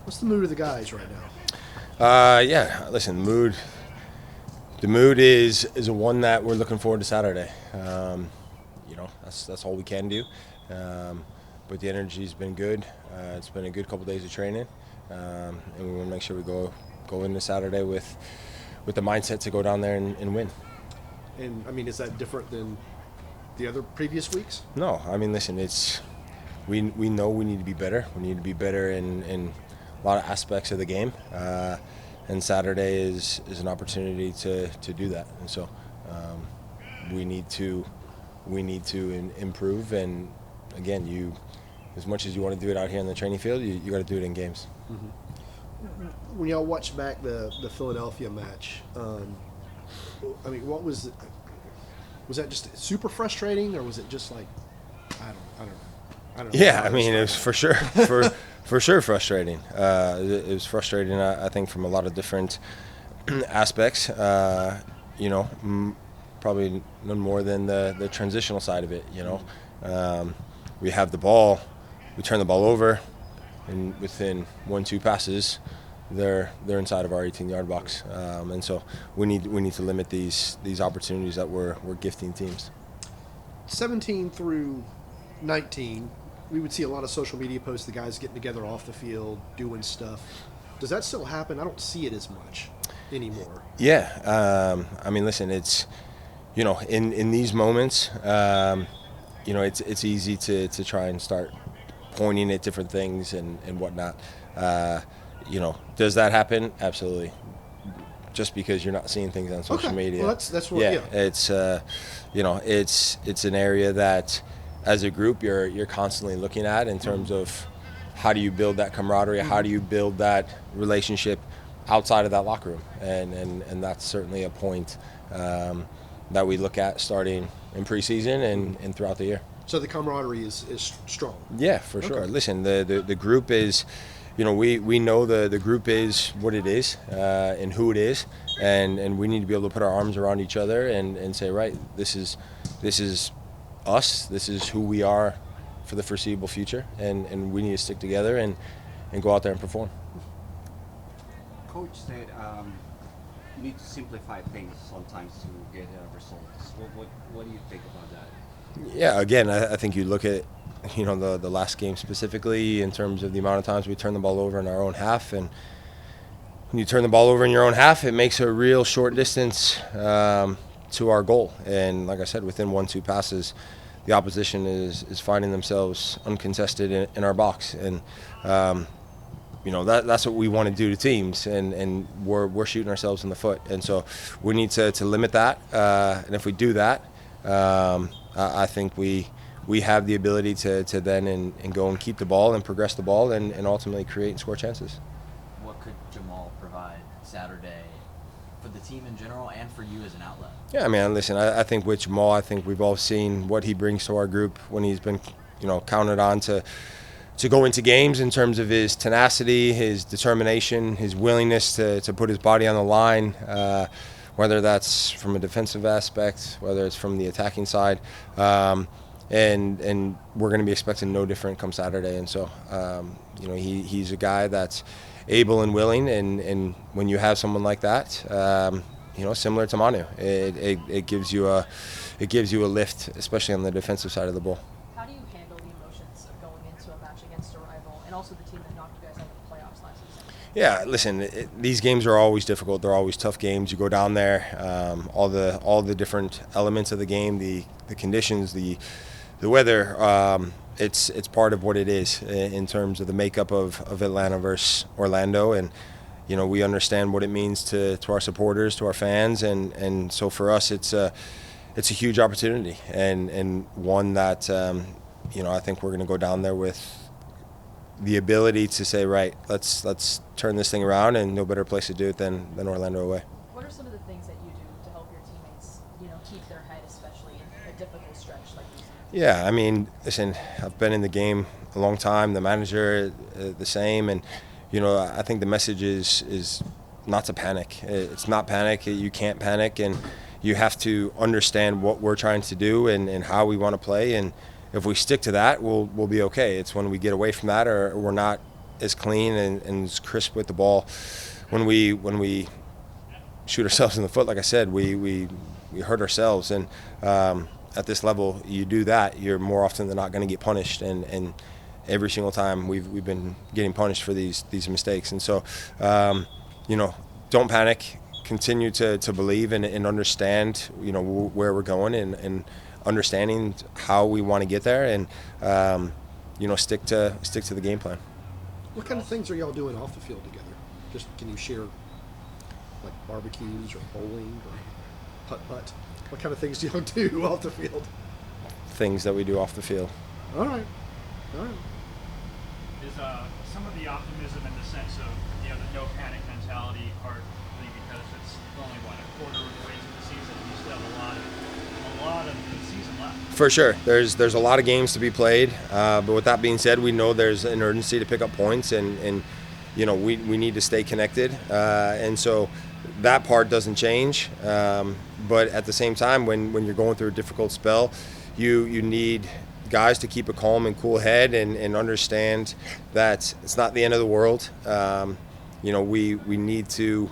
What's the mood of the guys right now? Yeah, listen, the mood is a one that we're looking forward to Saturday. That's all we can do. But the energy's been good. It's been a good couple days of training, and we want to make sure we go into Saturday with the mindset to go down there and win. And I mean, is that different than the other previous weeks? No, I mean, listen, we know we need to be better. We need to be better in a lot of aspects of the game. And Saturday is an opportunity to do that. And so we need to improve. And again, as much as you want to do it out here in the training field, you got to do it in games. Mm-hmm. When y'all watch back the Philadelphia match, I mean, was that just super frustrating, or was it just like I don't know. Yeah, I mean, it was for sure for sure frustrating. It was frustrating, I think, from a lot of different aspects. Probably none more than the transitional side of it. We have the ball, we turn the ball over, and within 1-2 passes, they're inside of our 18-yard box. And so we need to limit these opportunities that we're gifting teams. 17 through 19, we would see a lot of social media posts, the guys getting together off the field, doing stuff. Does that still happen? I don't see it as much anymore. Yeah. I mean, listen, it's, in these moments, it's easy to try and start pointing at different things and whatnot. Does that happen? Absolutely. Just because you're not seeing things on social media. Well, that's what. Yeah. It's it's an area that, as a group, you're constantly looking at in terms of how do you build that camaraderie, how do you build that relationship outside of that locker room, and that's certainly a point that we look at starting in preseason and throughout the year. So the camaraderie is strong. Yeah, for sure. Okay. Listen, the group is. We know the group is what it is and who it is, and we need to be able to put our arms around each other and say, right, this is us, this is who we are for the foreseeable future, and we need to stick together and go out there and perform. Coach said you need to simplify things sometimes to get results. What do you think about that? Yeah, again, I think you look at the last game specifically in terms of the amount of times we turn the ball over in our own half, and when you turn the ball over in your own half, it makes a real short distance to our goal. And like I said, within 1-2 passes, the opposition is finding themselves uncontested in our box, and that's what we want to do to teams, and we're shooting ourselves in the foot, and so we need to limit that. And if we do that, I think we have the ability to then and go and keep the ball and progress the ball and ultimately create and score chances. What could Jamal provide Saturday for the team in general and for you as an outlet? Yeah, man, listen, I think with Jamal, I think we've all seen what he brings to our group when he's been, counted on to go into games in terms of his tenacity, his determination, his willingness to put his body on the line, whether that's from a defensive aspect, whether it's from the attacking side. And we're going to be expecting no different come Saturday. And so, he's a guy that's able and willing. And when you have someone like that, similar to Manu, it gives you a lift, especially on the defensive side of the ball. How do you handle the emotions of going into a match against a rival and also the team that knocked you guys out of the playoffs last season? Yeah, listen, these games are always difficult. They're always tough games. You go down there, all the different elements of the game, the conditions, the weather, it's part of what it is in terms of the makeup of Atlanta versus Orlando, and we understand what it means to our supporters, to our fans, and so for us it's a huge opportunity and one that I think we're going to go down there with the ability to say, right, let's turn this thing around, and no better place to do it than Orlando away. What are some of the things that you do to help your teammates, keep their head, especially in a difficult stretch like this? Yeah, I mean, listen, I've been in the game a long time. The manager, the same, and I think the message is not to panic. It's not panic. You can't panic, and you have to understand what we're trying to do and how we want to play. And if we stick to that, we'll be okay. It's when we get away from that or we're not as clean and as crisp with the ball. When we shoot ourselves in the foot, like I said, we hurt ourselves. And at this level, you do that, you're more often than not going to get punished. And every single time we've been getting punished for these mistakes. And so, don't panic. Continue to believe and understand, where we're going and understanding how we want to get there, and stick to the game plan. What kind of things are y'all doing off the field together? Just can you share, like barbecues or bowling or putt-putt? What kind of things do y'all do off the field? Things that we do off the field. All right. Is some of the optimism in the sense of the no panic mentality partly because it's only a quarter of the way through the season, and you still have a lot of the season left. For sure, there's a lot of games to be played, but with that being said, we know there's an urgency to pick up points, and we need to stay connected, and so that part doesn't change. But at the same time, when you're going through a difficult spell, you need guys to keep a calm and cool head and understand that it's not the end of the world. We need to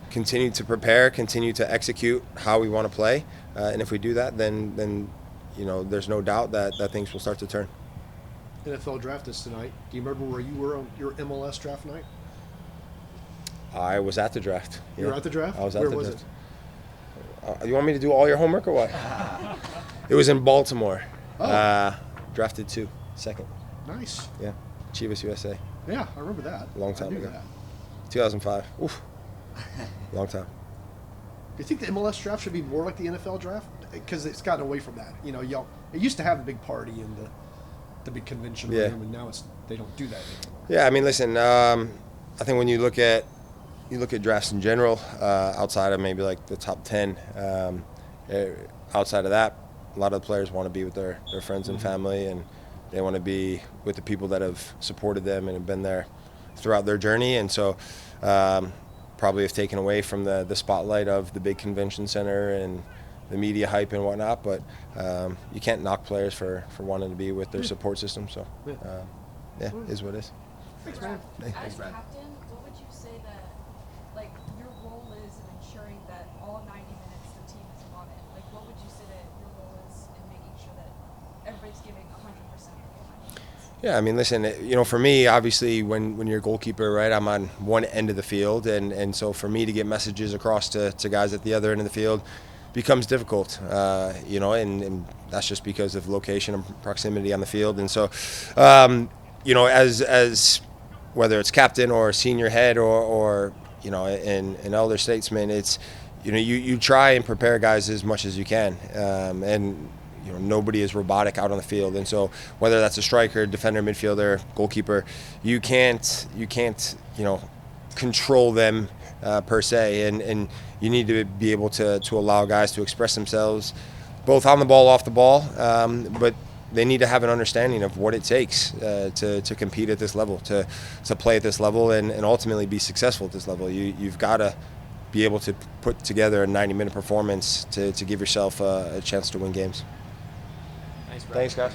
continue to prepare, continue to execute how we want to play, and if we do that, then there's no doubt that things will start to turn. NFL draft is tonight. Do you remember where you were on your MLS draft night? I was at the draft. You were at the draft? I was at Where the was draft. You want me to do all your homework or what? It was in Baltimore. Oh. Drafted second. Nice. Yeah. Chivas USA. Yeah, I remember that. Long time I knew ago. that. 2005. Oof. Long time. Do you think the MLS draft should be more like the NFL draft? Because it's gotten away from that. Y'all. It used to have the big party in the big convention room, and now they don't do that anymore. Yeah, I mean, listen. I think when you look at drafts in general, outside of maybe like the top 10, outside of that, a lot of the players want to be with their friends and family, and they want to be with the people that have supported them and have been there throughout their journey. And so probably have taken away from the spotlight of the big convention center and the media hype and whatnot. But you can't knock players for wanting to be with their support system. So, is what it is. Thanks, man. As captain, what would you say that, your role is in ensuring that all 90 minutes the team is on it? What would you say that your role is in making sure that everybody's giving 100% of the 90 minutes? Yeah, I mean, listen, for me, obviously, when you're a goalkeeper, right, I'm on one end of the field, and so for me to get messages across to guys at the other end of the field becomes difficult, and that's just because of location and proximity on the field. And so, as whether it's captain or senior head or an elder statesman, it's you try and prepare guys as much as you can, and nobody is robotic out on the field. And so whether that's a striker, defender, midfielder, goalkeeper, you can't control them per se, and you need to be able to allow guys to express themselves both on the ball, off the ball, but they need to have an understanding of what it takes to compete at this level, to play at this level, and ultimately be successful at this level. You've got to be able to put together a 90-minute performance to give yourself a chance to win games. Thanks, Thanks, guys.